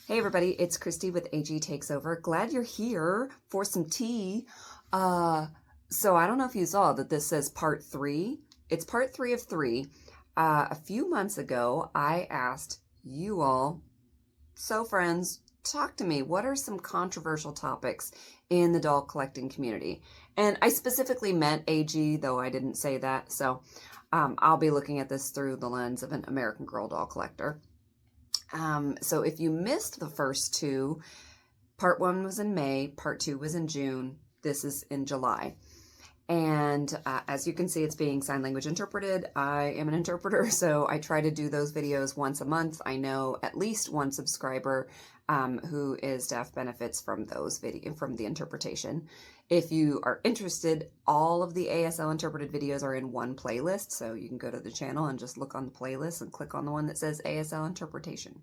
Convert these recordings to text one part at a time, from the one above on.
Hey everybody, it's Kristie with agtakesover. Glad you're here for some tea. So I don't know if you saw that this says part 3. It's part 3 of 3. A few months ago, I asked you all, so friends, talk to me. What are some controversial topics in the doll collecting community? And I specifically meant AG, though I didn't say that. So I'll be looking at this through the lens of an American Girl doll collector. So if you missed the first two, part 1 was in May, part 2 was in June, this is in July. And as you can see, it's being sign language interpreted. I am an interpreter, so I try to do those videos once a month. I know at least one subscriber who is deaf benefits from from the interpretation. If you are interested, all of the ASL interpreted videos are in one playlist, so you can go to the channel and just look on the playlist and click on the one that says ASL interpretation.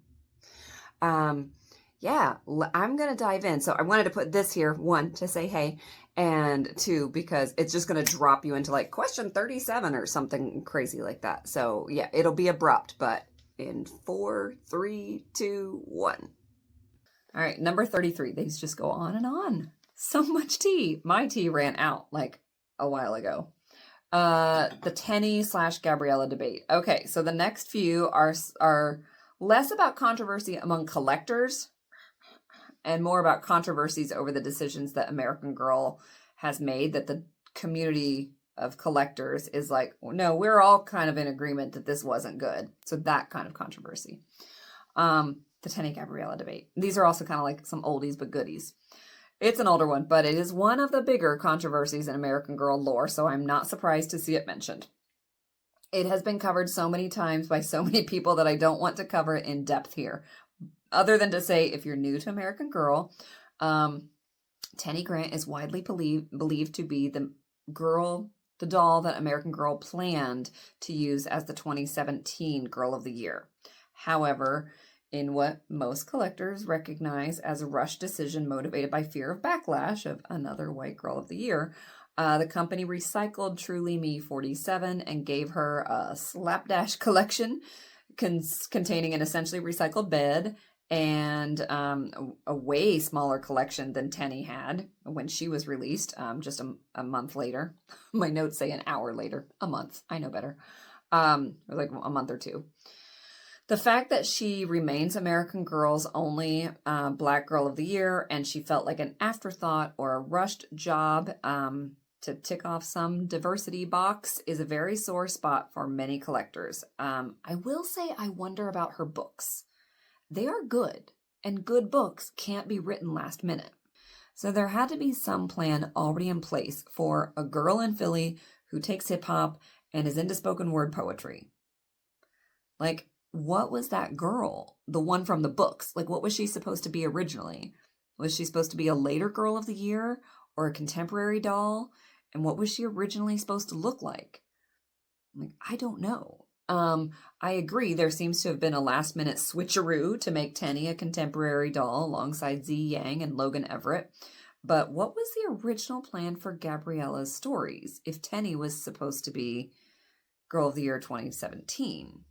Yeah, I'm going to dive in. So I wanted to put this here, 1, to say hey, and 2, because it's just going to drop you into like question 37 or something crazy like that. So yeah, it'll be abrupt, but in 4, 3, 2, 1. All right, number 33. These just go on and on. So much tea. My tea ran out like a while ago. The Tenny / Gabriella debate. Okay, so the next few are less about controversy among collectors and more about controversies over the decisions that American Girl has made, that the community of collectors is like, no, we're all kind of in agreement that this wasn't good. So that kind of controversy. The Tenny Gabriella debate. These are also kind of like some oldies but goodies. It's an older one, but it is one of the bigger controversies in American Girl lore, so I'm not surprised to see it mentioned. It has been covered so many times by so many people that I don't want to cover it in depth here. Other than to say, if you're new to American Girl, Tenny Grant is widely believed to be the doll that American Girl planned to use as the 2017 Girl of the Year. However, in what most collectors recognize as a rush decision motivated by fear of backlash of another white Girl of the Year, the company recycled Truly Me 47 and gave her a slapdash collection containing an essentially recycled bed and a way smaller collection than Tenny had when she was released, just a month later. My notes say an hour later. A month. I know better. Like a month or 2. The fact that she remains American Girl's only Black Girl of the Year, and she felt like an afterthought or a rushed job to tick off some diversity box, is a very sore spot for many collectors. I will say I wonder about her books. They are good, and good books can't be written last minute. So there had to be some plan already in place for a girl in Philly who takes hip-hop and is into spoken word poetry. Like, what was that girl? The one from the books. Like, what was she supposed to be originally? Was she supposed to be a later Girl of the Year or a contemporary doll? And what was she originally supposed to look like? Like, I don't know. I agree. There seems to have been a last-minute switcheroo to make Tenny a contemporary doll alongside Z Yang and Logan Everett. But what was the original plan for Gabriella's stories if Tenny was supposed to be Girl of the Year 2017?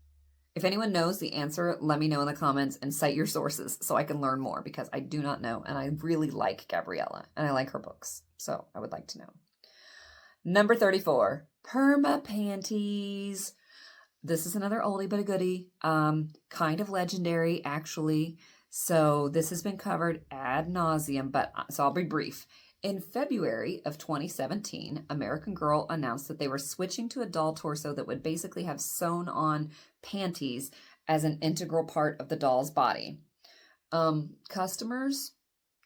If anyone knows the answer, let me know in the comments and cite your sources so I can learn more, because I do not know, and I really like Gabriella, and I like her books, so I would like to know. Number 34, perma panties. This is another oldie but a goodie, kind of legendary, actually. So this has been covered ad nauseum, so I'll be brief. In February of 2017, American Girl announced that they were switching to a doll torso that would basically have sewn-on panties as an integral part of the doll's body. Customers,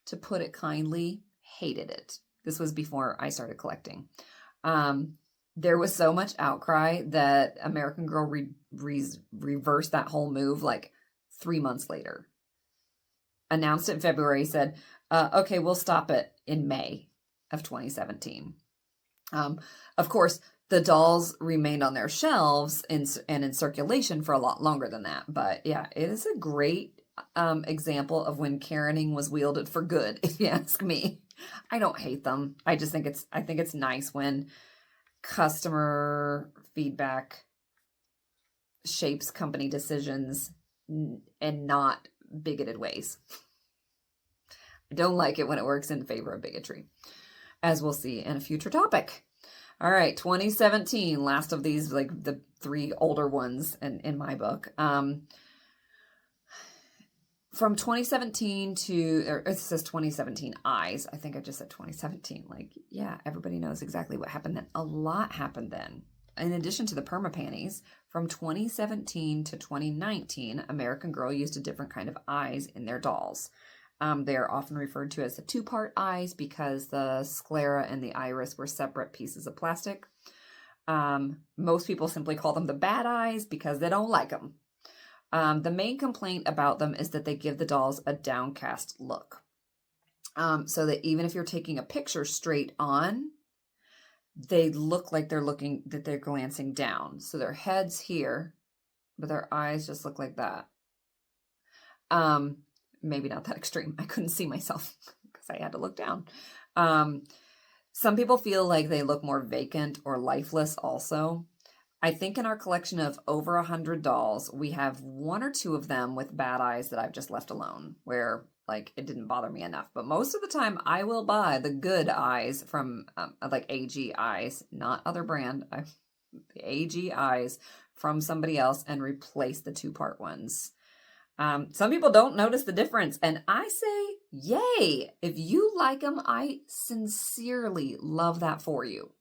to put it kindly, hated it. This was before I started collecting. There was so much outcry that American Girl reversed that whole move like 3 months later. Announced it in February, said, okay, we'll stop it in May of 2017. Of course, the dolls remained on their shelves and in circulation for a lot longer than that. But yeah, it is a great example of when Karening was wielded for good, if you ask me. I don't hate them. I think it's nice when customer feedback shapes company decisions and not bigoted ways. I don't like it when it works in favor of bigotry, as we'll see in a future topic. All right, 2017, last of these, like the 3 older ones in my book. From 2017 to, or it says 2017 eyes. I think I just said 2017. Like, yeah, everybody knows exactly what happened then. A lot happened then. In addition to the perma panties, from 2017 to 2019, American Girl used a different kind of eyes in their dolls. They are often referred to as the 2-part eyes because the sclera and the iris were separate pieces of plastic. Most people simply call them the bad eyes because they don't like them. The main complaint about them is that they give the dolls a downcast look. So that even if you're taking a picture straight on, they look like they're glancing down. So their head's here, but their eyes just look like that. Maybe not that extreme. I couldn't see myself because I had to look down. Some people feel like they look more vacant or lifeless also. I think in our collection of over 100 dolls, we have 1 or 2 of them with bad eyes that I've just left alone, where like it didn't bother me enough. But most of the time I will buy the good eyes from like AG Eyes, not other brand, the AG Eyes from somebody else and replace the 2-part ones. Some people don't notice the difference, and I say, yay! If you like them, I sincerely love that for you.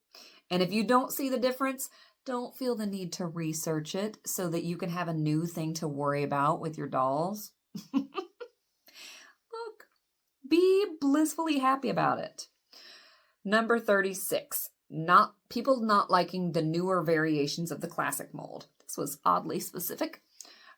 And if you don't see the difference, don't feel the need to research it so that you can have a new thing to worry about with your dolls. Look, be blissfully happy about it. Number 36, people not liking the newer variations of the classic mold. This was oddly specific.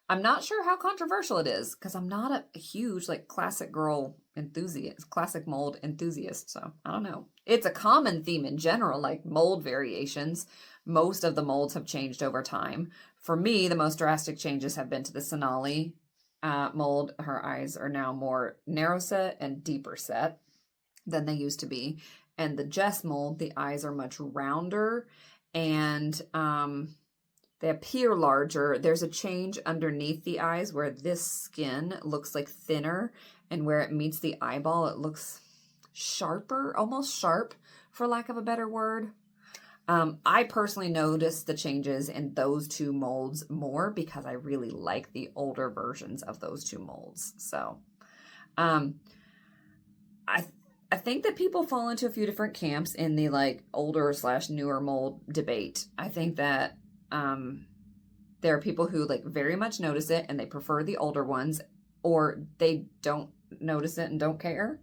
I'm not sure how controversial it is because I'm not a huge like classic mold enthusiast. So I don't know. It's a common theme in general, like mold variations. Most of the molds have changed over time. For me, the most drastic changes have been to the Sonali mold. Her eyes are now more narrow set and deeper set than they used to be. And the Jess mold, the eyes are much rounder and they appear larger. There's a change underneath the eyes where this skin looks like thinner, and where it meets the eyeball, it looks sharper, almost sharp, for lack of a better word. I personally noticed the changes in those 2 molds more because I really like the older versions of those 2 molds. So I think that people fall into a few different camps in the like older / newer mold debate. I think that there are people who like very much notice it and they prefer the older ones, or they don't notice it and don't care.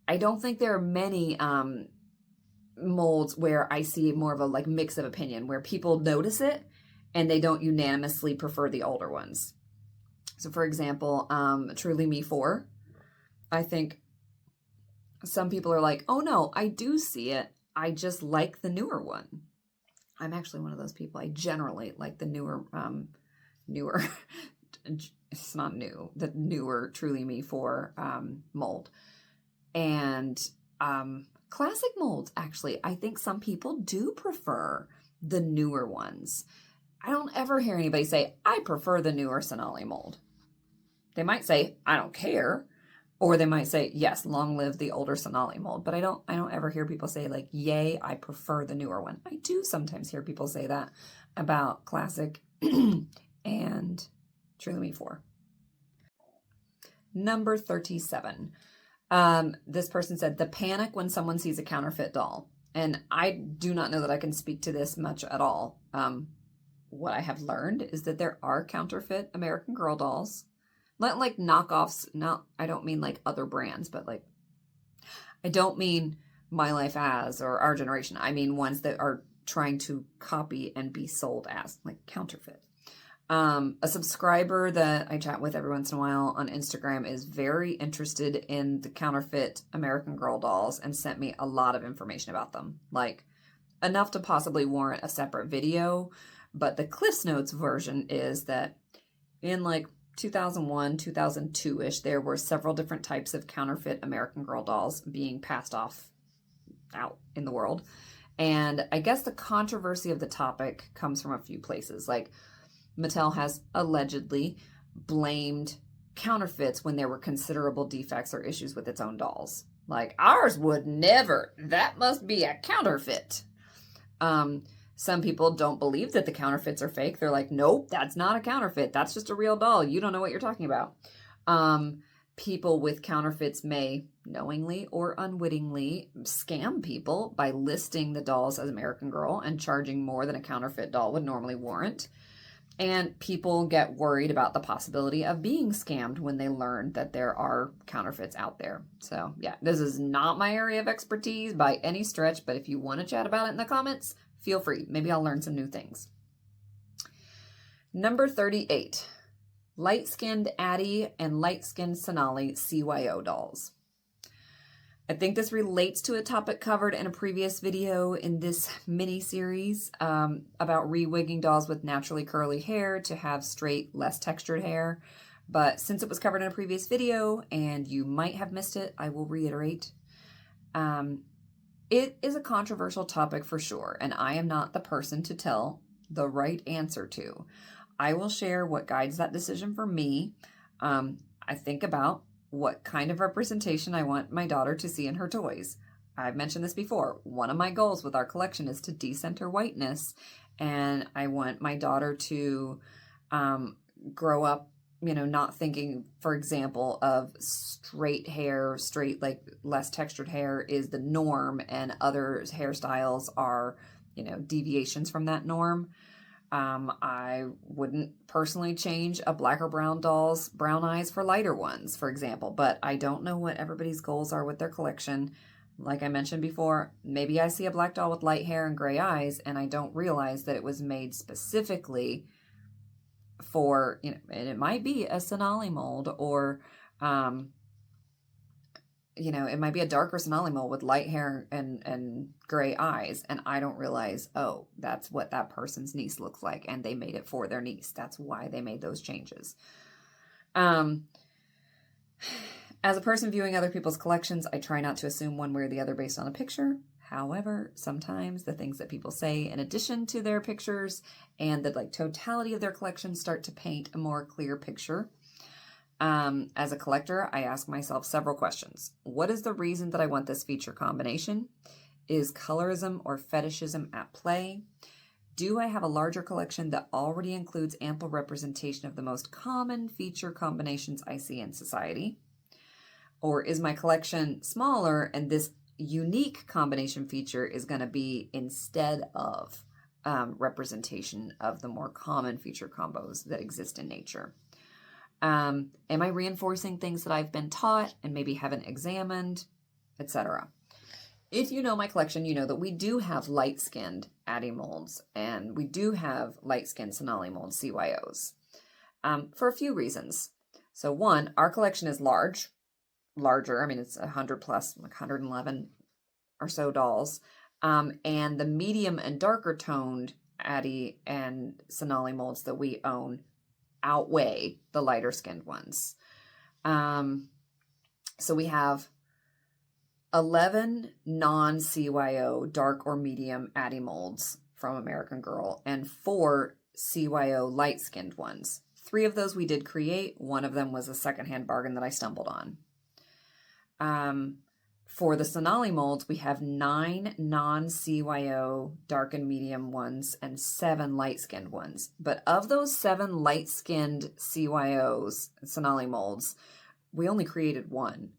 I don't think there are many molds where I see more of a like mix of opinion where people notice it and they don't unanimously prefer the older ones. So for example, Truly Me 4, I think some people are like, oh no, I do see it. I just like the newer one. I'm actually one of those people. I generally like the newer, it's not new, the newer Truly Me 4 mold. And classic molds, actually, I think some people do prefer the newer ones. I don't ever hear anybody say, I prefer the newer Sonali mold. They might say, I don't care. Or they might say, yes, long live the older Sonali mold. But I don't ever hear people say like, yay, I prefer the newer one. I do sometimes hear people say that about classic and Truly Me 4. Number 37. This person said, the panic when someone sees a counterfeit doll. And I do not know that I can speak to this much at all. What I have learned is that there are counterfeit American Girl dolls. Not like knockoffs, I don't mean like other brands, but like, I don't mean My Life As or Our Generation. I mean ones that are trying to copy and be sold as like counterfeit. A subscriber that I chat with every once in a while on Instagram is very interested in the counterfeit American Girl dolls and sent me a lot of information about them, like enough to possibly warrant a separate video. But the Cliff's Notes version is that in like 2001, 2002-ish, there were several different types of counterfeit American Girl dolls being passed off out in the world. And I guess the controversy of the topic comes from a few places. Like Mattel has allegedly blamed counterfeits when there were considerable defects or issues with its own dolls. Like, ours would never. That must be a counterfeit. Some people don't believe that the counterfeits are fake. They're like, nope, that's not a counterfeit. That's just a real doll. You don't know what you're talking about. People with counterfeits may knowingly or unwittingly scam people by listing the dolls as American Girl and charging more than a counterfeit doll would normally warrant. And people get worried about the possibility of being scammed when they learn that there are counterfeits out there. So yeah, this is not my area of expertise by any stretch, but if you want to chat about it in the comments, feel free. Maybe I'll learn some new things. Number 38, light-skinned Addie and light-skinned Sonali CYO dolls. I think this relates to a topic covered in a previous video in this mini-series about rewigging dolls with naturally curly hair to have straight, less textured hair. But since it was covered in a previous video and you might have missed it, I will reiterate. It is a controversial topic for sure, and I am not the person to tell the right answer to. I will share what guides that decision for me. I think about what kind of representation I want my daughter to see in her toys. I've mentioned this before. One of my goals with our collection is to decenter whiteness, and I want my daughter to grow up, not thinking, for example, of straight hair, like less textured hair is the norm, and other hairstyles are, deviations from that norm. I wouldn't personally change a black or brown doll's brown eyes for lighter ones, for example, but I don't know what everybody's goals are with their collection. Like I mentioned before, maybe I see a black doll with light hair and gray eyes, and I don't realize that it was made specifically for, and it might be a Sonali mold, or, it might be a darker Sonali mold with light hair and gray eyes, and I don't realize, oh, that's what that person's niece looks like, and they made it for their niece. That's why they made those changes. As a person viewing other people's collections, I try not to assume one way or the other based on a picture. However, sometimes the things that people say in addition to their pictures and the totality of their collection start to paint a more clear picture. As a collector, I ask myself several questions. What is the reason that I want this feature combination? Is colorism or fetishism at play? Do I have a larger collection that already includes ample representation of the most common feature combinations I see in society? Or is my collection smaller and this unique combination feature is going to be instead of representation of the more common feature combos that exist in nature? Am I reinforcing things that I've been taught and maybe haven't examined, etc.? If you know my collection, you know that we do have light-skinned Addie molds, and we do have light-skinned Sonali mold CYOs, for a few reasons. So one, our collection is larger. I mean, it's 100 plus, 111 or so dolls. And the medium and darker toned Addie and Sonali molds that we own outweigh the lighter skinned ones. So we have 11 non-CYO dark or medium Addie molds from American Girl and 4 CYO light skinned ones. 3 of those we did create. One of them was a secondhand bargain that I stumbled on. For the Sonali molds, we have 9 non-CYO dark and medium ones and 7 light-skinned ones. But of those 7 light-skinned CYOs, Sonali molds, we only created 1.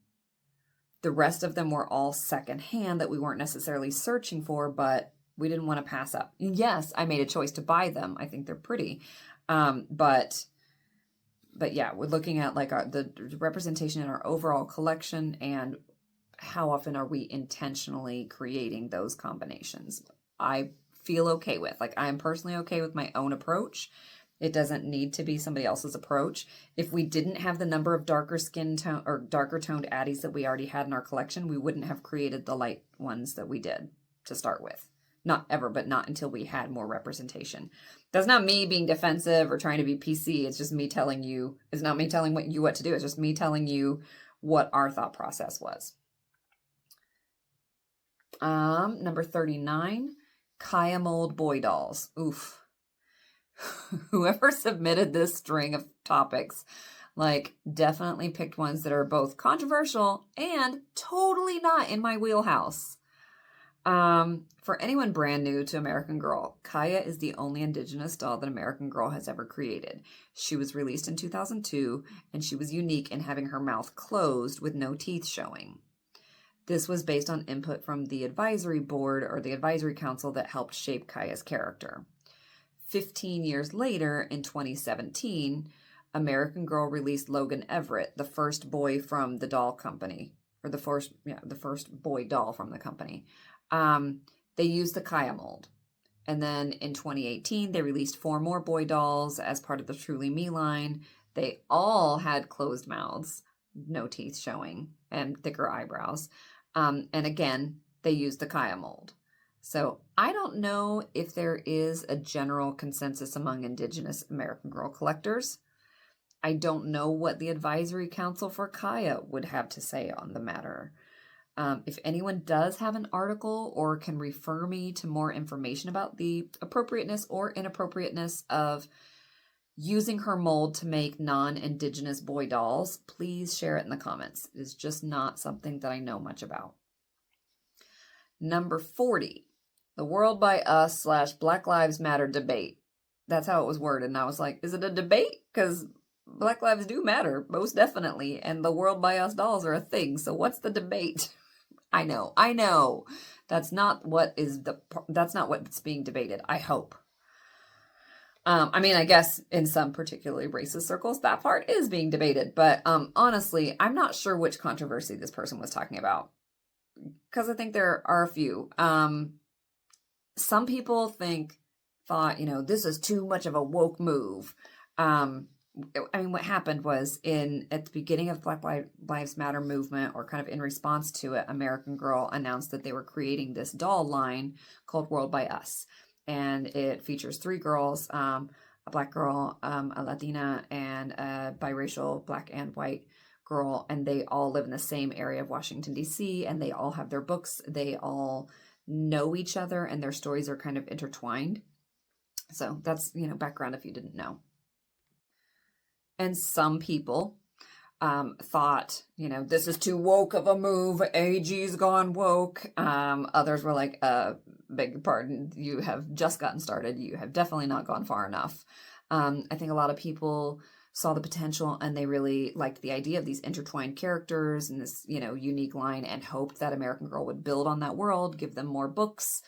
The rest of them were all secondhand that we weren't necessarily searching for, but we didn't want to pass up. Yes, I made a choice to buy them. I think they're pretty. But yeah, we're looking at the representation in our overall collection and how often are we intentionally creating those combinations. I feel okay with, I am personally okay with my own approach. It doesn't need to be somebody else's approach. If we didn't have the number of darker skin tone or darker toned Addies that we already had in our collection, we wouldn't have created the light ones that we did to start with. Not ever, but not until we had more representation. That's not me being defensive or trying to be PC. It's just me telling you, it's not me telling you what to do. It's just me telling you what our thought process was. Number 39, Kaya mold boy dolls. Oof. Whoever submitted this string of topics, Like, definitely picked ones that are both controversial and totally not in my wheelhouse. For anyone brand new to American Girl, Kaya is the only Indigenous doll that American Girl has ever created. She was released in 2002, and she was unique in having her mouth closed with no teeth showing. This was based on input from the advisory board or the advisory council that helped shape Kaya's character. 15 years later, in 2017, American Girl released Logan Everett, the first boy from the doll company, or the first boy doll from the company. They used the Kaya mold. And then in 2018, they released 4 more boy dolls as part of the Truly Me line. They all had closed mouths, no teeth showing, and thicker eyebrows. And again, they used the Kaya mold. So I don't know if there is a general consensus among Indigenous American Girl collectors. I don't know what the advisory council for Kaya would have to say on the matter. If anyone does have an article or can refer me to more information about the appropriateness or inappropriateness of using her mold to make non-Indigenous boy dolls, please share it in the comments. It is just not something that I know much about. Number 40, the World by Us / Black Lives Matter debate. That's how it was worded. And I was like, is it a debate? Because Black lives do matter, most definitely. And the World by Us dolls are a thing. So what's the debate? I know. That's not what's being debated, I hope. I guess in some particularly racist circles, that part is being debated. But honestly, I'm not sure which controversy this person was talking about, because I think there are a few. Some people thought, this is too much of a woke move. What happened was at the beginning of Black Lives Matter movement, or kind of in response to it, American Girl announced that they were creating this doll line called World by Us. And it features 3 girls, a black girl, a Latina, and a biracial black and white girl. And they all live in the same area of Washington, D.C., and they all have their books. They all know each other, and their stories are kind of intertwined. So that's, background if you didn't know. And some people thought, this is too woke of a move. AG's gone woke. Others were like, beg your pardon, you have just gotten started. You have definitely not gone far enough. I think a lot of people saw the potential, and they really liked the idea of these intertwined characters and this, unique line, and hoped that American Girl would build on that world, give them more books,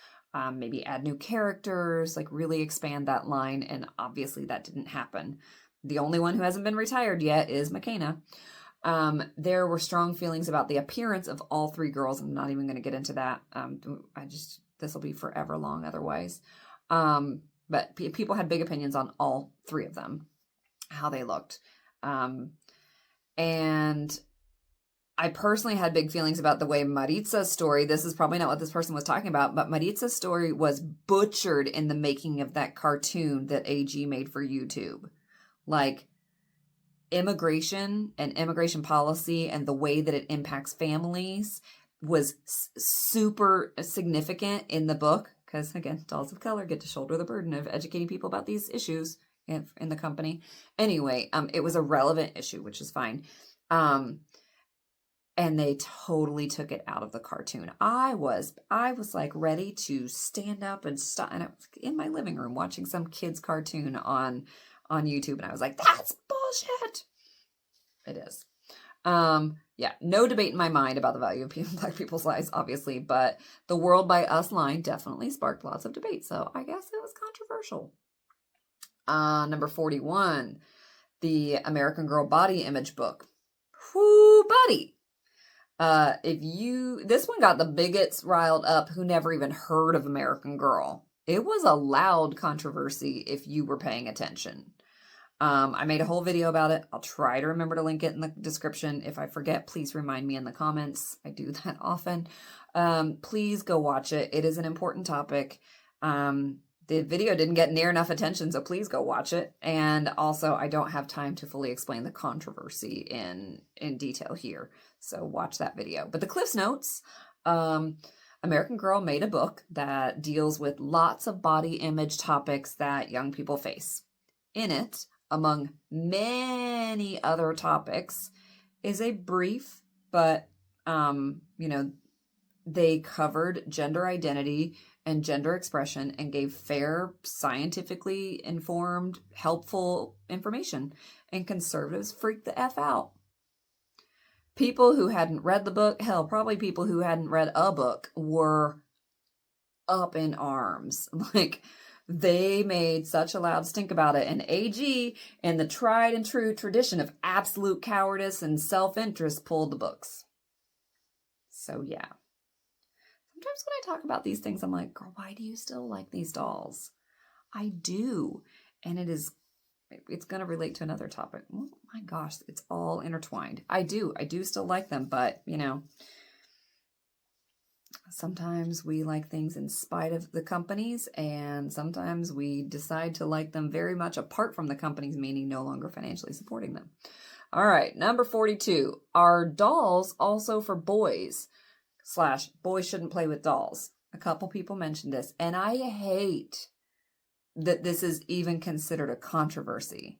maybe add new characters, like really expand that line. And obviously that didn't happen. The only one who hasn't been retired yet is McKenna. There were strong feelings about the appearance of all 3 girls. I'm not even going to get into that. This will be forever long otherwise. But people had big opinions on all 3 of them, how they looked. And I personally had big feelings about the way Maritza's story, this is probably not what this person was talking about, but Maritza's story was butchered in the making of that cartoon that AG made for YouTube. Like, immigration and immigration policy and the way that it impacts families was super significant in the book, because again, dolls of color get to shoulder the burden of educating people about these issues in the company. Anyway, it was a relevant issue, which is fine. And they totally took it out of the cartoon. I was like ready to stand up and stop, and I was in my living room watching some kid's cartoon on YouTube, and I was like, that's bullshit. It is. No debate in my mind about the value of Black people's lives, obviously, but the World by Us line definitely sparked lots of debate, so I guess it was controversial. Number 41, the American Girl body image book. Whoo, buddy. This one got the bigots riled up who never even heard of American Girl. It was a loud controversy if you were paying attention. I made a whole video about it. I'll try to remember to link it in the description. If I forget, please remind me in the comments. I do that often. Please go watch it. It is an important topic. The video didn't get near enough attention, so please go watch it. And also, I don't have time to fully explain the controversy in detail here, so watch that video. But the Cliff's Notes, American Girl made a book that deals with lots of body image topics that young people face. In it, among many other topics, is a brief, but, they covered gender identity and gender expression and gave fair, scientifically informed, helpful information. And conservatives freaked the F out. People who hadn't read the book, hell, probably people who hadn't read a book, were up in arms. Like, they made such a loud stink about it. And AG, in the tried and true tradition of absolute cowardice and self-interest, pulled the books. So, yeah. Sometimes when I talk about these things, I'm like, girl, why do you still like these dolls? I do. And it's going to relate to another topic. Oh my gosh, it's all intertwined. I do still like them, but, sometimes we like things in spite of the companies, and sometimes we decide to like them very much apart from the companies, meaning no longer financially supporting them. All right, number 42. Are dolls also for boys? / boys shouldn't play with dolls. A couple people mentioned this, and I hate that this is even considered a controversy.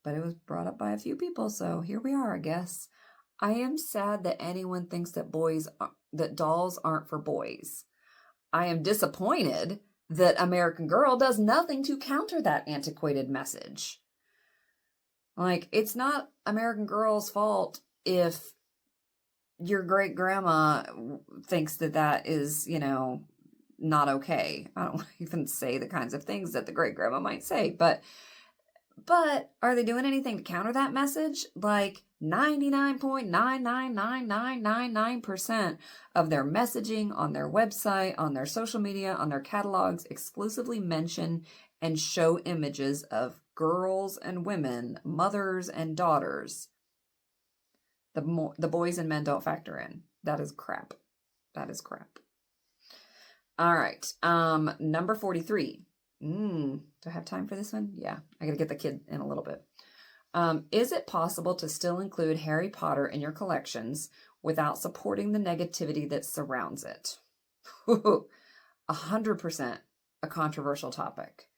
But it was brought up by a few people, so here we are, I guess. I am sad that anyone thinks that dolls aren't for boys. I am disappointed that American Girl does nothing to counter that antiquated message. Like, it's not American Girl's fault if your great grandma thinks that is, not okay. I don't even say the kinds of things that the great grandma might say, but are they doing anything to counter that message? Like 99.99999% of their messaging on their website, on their social media, on their catalogs exclusively mention and show images of girls and women, mothers and daughters. The boys and men don't factor in. That is crap. That is crap. All right. Number 43. Do I have time for this one? Yeah, I gotta get the kid in a little bit. Is it possible to still include Harry Potter in your collections without supporting the negativity that surrounds it? 100% a controversial topic.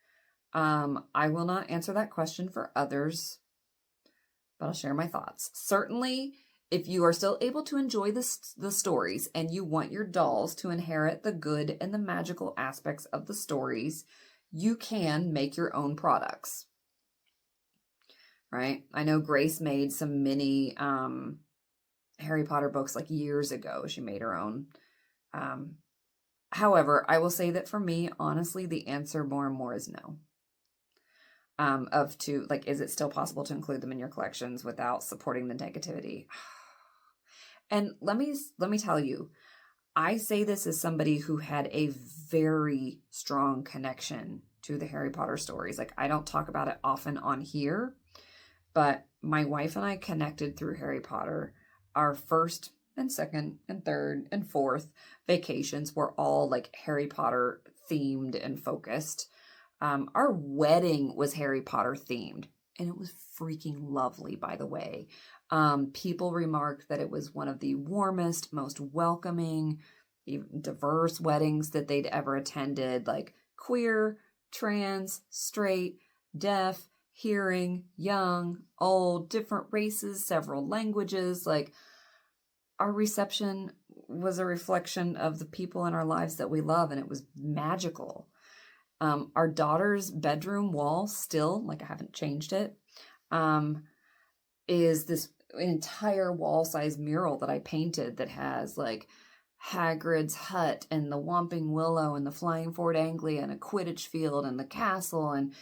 I will not answer that question for others, but I'll share my thoughts. Certainly, if you are still able to enjoy the stories and you want your dolls to inherit the good and the magical aspects of the stories, you can make your own products. Right? I know Grace made some mini Harry Potter books like years ago. She made her own. However, I will say that for me, honestly, the answer more and more is no. Is it still possible to include them in your collections without supporting the negativity? And let me tell you, I say this as somebody who had a very strong connection to the Harry Potter stories. Like, I don't talk about it often on here, but my wife and I connected through Harry Potter. Our first and second and third and fourth vacations were all like Harry Potter themed and focused. Our wedding was Harry Potter themed, and it was freaking lovely, by the way. People remarked that it was one of the warmest, most welcoming, diverse weddings that they'd ever attended, like queer, trans, straight, deaf, hearing, young, old, different races, several languages. Like, our reception was a reflection of the people in our lives that we love, and it was magical. Our daughter's bedroom wall still, like, I haven't changed it, is this entire wall-size mural that I painted that has like Hagrid's hut and the Whomping Willow and the Flying Ford Anglia and a Quidditch field and the castle and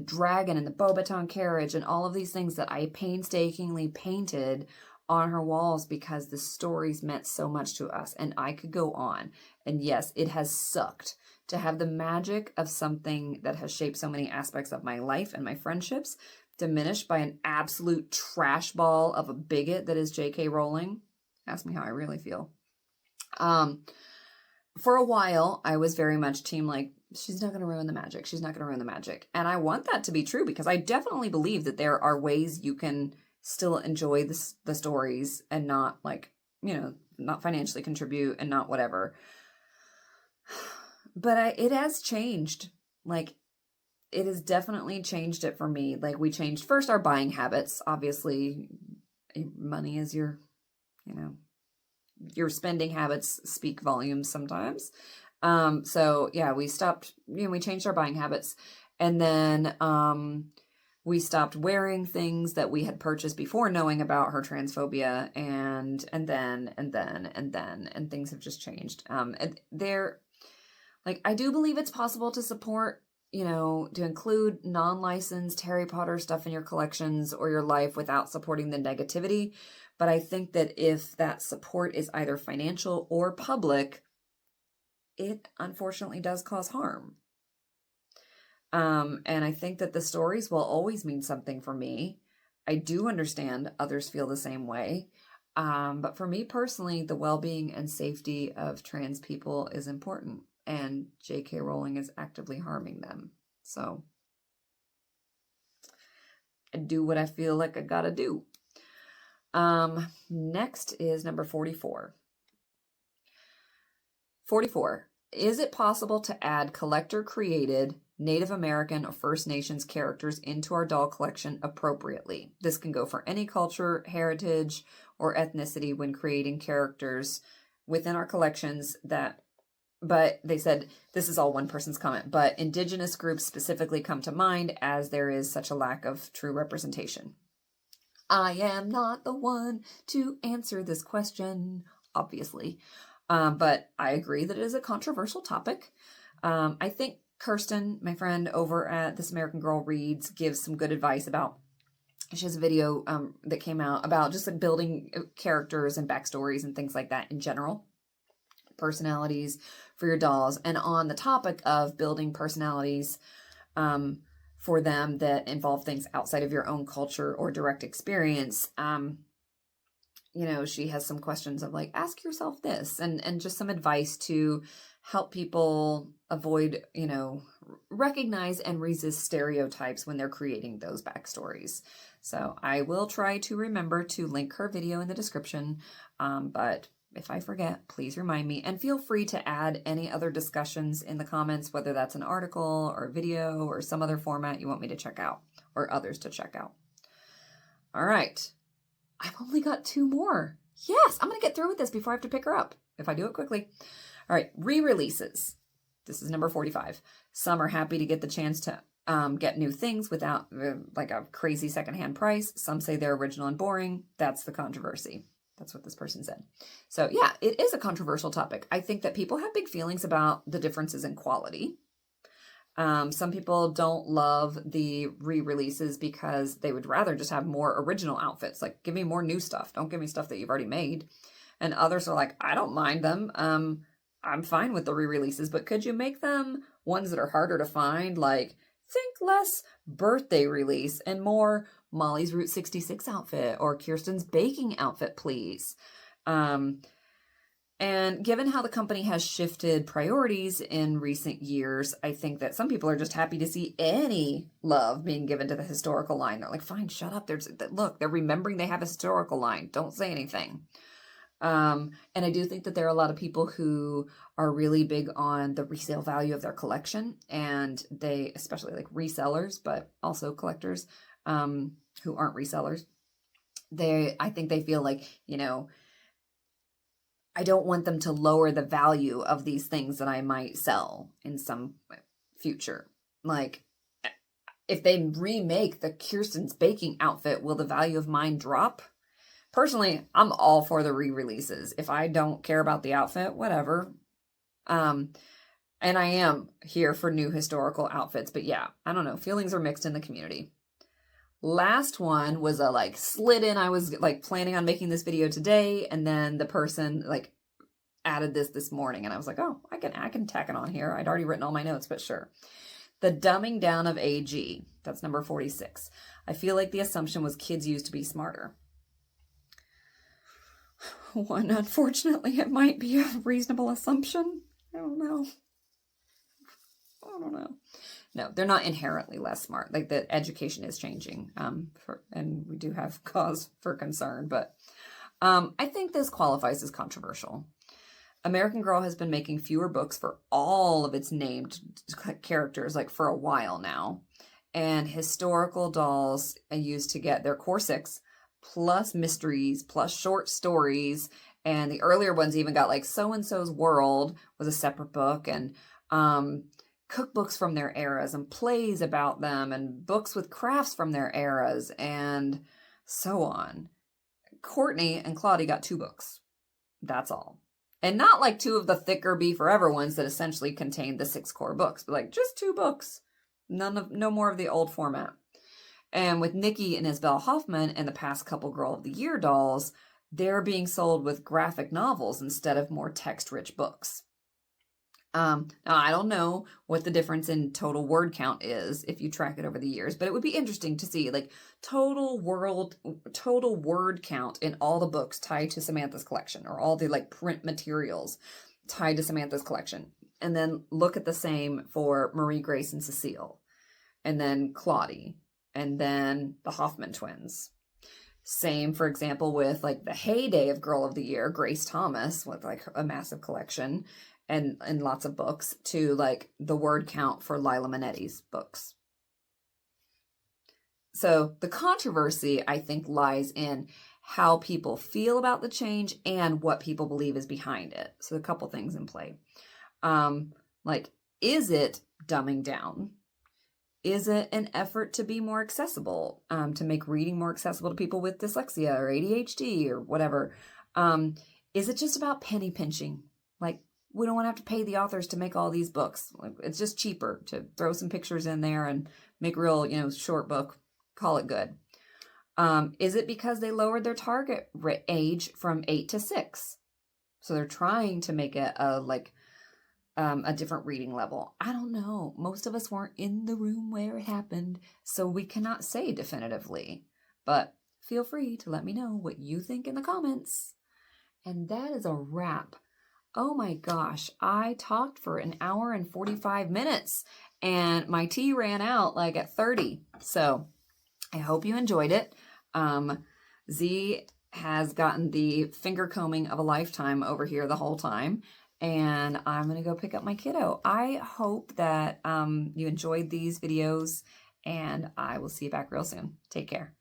dragon and the Beauxbaton carriage and all of these things that I painstakingly painted on her walls because the stories meant so much to us. And I could go on. And yes, it has sucked to have the magic of something that has shaped so many aspects of my life and my friendships diminished by an absolute trash ball of a bigot that is J.K. Rowling. Ask me how I really feel. For a while, I was very much team like, she's not going to ruin the magic. She's not going to ruin the magic. And I want that to be true because I definitely believe that there are ways you can still enjoy the stories and not like, not financially contribute and not whatever. But it has changed. Like, it has definitely changed it for me. Like, we changed first our buying habits. Obviously, money is your, your spending habits speak volumes sometimes. So yeah, we stopped, we changed our buying habits, and then, we stopped wearing things that we had purchased before knowing about her transphobia, and then things have just changed. And they're like, I do believe it's possible to support, to include non-licensed Harry Potter stuff in your collections or your life without supporting the negativity. But I think that if that support is either financial or public, it unfortunately does cause harm. And I think that the stories will always mean something for me. I do understand others feel the same way. But for me personally, the well-being and safety of trans people is important, and J.K. Rowling is actively harming them. So I do what I feel like I gotta do. Next is number 44. 44. Is it possible to add collector-created Native American or First Nations characters into our doll collection appropriately? This can go for any culture, heritage, or ethnicity when creating characters within our collections but they said, this is all one person's comment, but Indigenous groups specifically come to mind as there is such a lack of true representation. I am not the one to answer this question, obviously. But I agree that it is a controversial topic. I think Kirsten, my friend over at This American Girl Reads, gives some good advice about, she has a video that came out about just like building characters and backstories and things like that in general, personalities for your dolls. And on the topic of building personalities for them that involve things outside of your own culture or direct experience, she has some questions of like, ask yourself this, and just some advice to help people avoid, recognize and resist stereotypes when they're creating those backstories. So I will try to remember to link her video in the description. But if I forget, please remind me, and feel free to add any other discussions in the comments, whether that's an article or a video or some other format you want me to check out or others to check out. All right. I've only got 2 more. Yes, I'm going to get through with this before I have to pick her up, if I do it quickly. All right, re-releases. This is number 45. Some are happy to get the chance to get new things without like a crazy secondhand price. Some say they're original and boring. That's the controversy. That's what this person said. So yeah, it is a controversial topic. I think that people have big feelings about the differences in quality. Some people don't love the re-releases because they would rather just have more original outfits. Like, give me more new stuff. Don't give me stuff that you've already made. And others are like, I don't mind them. I'm fine with the re-releases, but could you make them ones that are harder to find? Like, think less birthday release and more Molly's Route 66 outfit or Kirsten's baking outfit, please. And given how the company has shifted priorities in recent years, I think that some people are just happy to see any love being given to the historical line. They're like, fine, shut up. Look, they're remembering they have a historical line. Don't say anything. And I do think that there are a lot of people who are really big on the resale value of their collection, and they, especially like resellers, but also collectors, who aren't resellers. I think they feel like, I don't want them to lower the value of these things that I might sell in some future. Like, if they remake the Kirsten's baking outfit, will the value of mine drop? Personally, I'm all for the re-releases. If I don't care about the outfit, whatever. And I am here for new historical outfits. But yeah, I don't know. Feelings are mixed in the community. Last one was a slid in. I was planning on making this video today, and then the person added this morning, and I was like, oh, I can tack it on here. I'd already written all my notes, but sure. The dumbing down of AG. That's number 46. I feel like the assumption was kids used to be smarter. One, unfortunately, it might be a reasonable assumption. I don't know. No, they're not inherently less smart. Like, the education is changing, and we do have cause for concern. But I think this qualifies as controversial. American Girl has been making fewer books for all of its named characters, like for a while now. And historical dolls used to get their core 6, plus mysteries, plus short stories. And the earlier ones even got like So-and-so's World was a separate book, and cookbooks from their eras, and plays about them, and books with crafts from their eras, and so on. Courtney and Claudie got 2 books. That's all. And not like 2 of the thicker Be Forever ones that essentially contained the 6 core books, but like just 2 books. No more of the old format. And with Nikki and Isabel Hoffman and the past couple Girl of the Year dolls, they're being sold with graphic novels instead of more text-rich books. Now, I don't know what the difference in total word count is if you track it over the years, but it would be interesting to see like total word count in all the books tied to Samantha's collection, or all the like print materials tied to Samantha's collection. And then look at the same for Marie, Grace, and Cecile, and then Claudie, and then the Hoffman twins. Same, for example, with like the heyday of Girl of the Year, Grace Thomas, with like a massive collection and lots of books, to like the word count for Lila Manetti's books. So the controversy, I think, lies in how people feel about the change and what people believe is behind it. So a couple things in play. Like, is it dumbing down? Is it an effort to be more accessible, to make reading more accessible to people with dyslexia or ADHD or whatever? Is it just about penny pinching? Like, we don't want to have to pay the authors to make all these books. Like, it's just cheaper to throw some pictures in there and make real, short book, call it good. Is it because they lowered their target age from 8 to 6? So they're trying to make it a different reading level. I don't know. Most of us weren't in the room where it happened, so we cannot say definitively. But feel free to let me know what you think in the comments. And that is a wrap. Oh my gosh, I talked for an hour and 45 minutes, and my tea ran out like at 30. So I hope you enjoyed it. Z has gotten the finger combing of a lifetime over here the whole time, and I'm going to go pick up my kiddo. I hope that you enjoyed these videos, and I will see you back real soon. Take care.